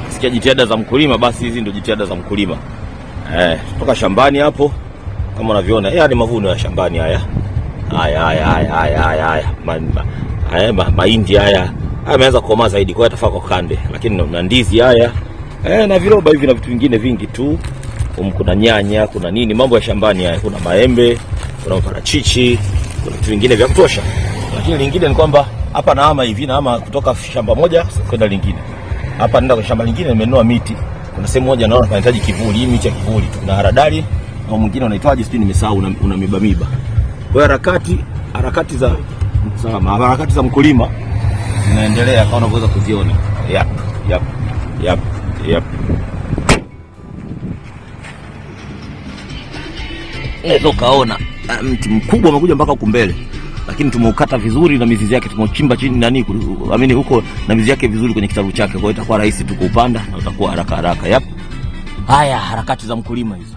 Sikia jitihada za mkulima, basi hizi ndio jitihada za mkulima. Toka shambani hapo kama unavyoona, ni mavuno ya shambani haya. Mahindi haya yameanza kukomaa zaidi, kwa hiyo yatafaa kwa kande, lakini na ndizi haya na viroba hivi na vitu vingine vingi tu. Kuna nyanya, kuna nini, mambo ya shambani haya, kuna maembe, kuna mparachichi, kuna vitu vingine vya kutosha. Lakini lingine ni kwamba hapa nahama hivi, nahama kutoka shamba moja kwenda lingine. Hapa naenda kwa shamba lingine, nimenunua miti. Kuna sehemu moja naona panahitaji kivuli, hii miti ya kivuli tu. Kuna haradali au mwingine unaitwaje sijui nimesahau, una miba. Kwa harakati za mkulima zinaendelea kama unaweza kuziona. Yep. Unaweza kaona mti mkubwa umekuja mpaka huko mbele, lakini tumeukata vizuri na mizizi yake tumechimba chini huko na mizizi yake vizuri kwenye kitalu chake, kwa hiyo itakuwa rahisi tu kuupanda na utakuwa haraka. Haya harakati za mkulima hizo.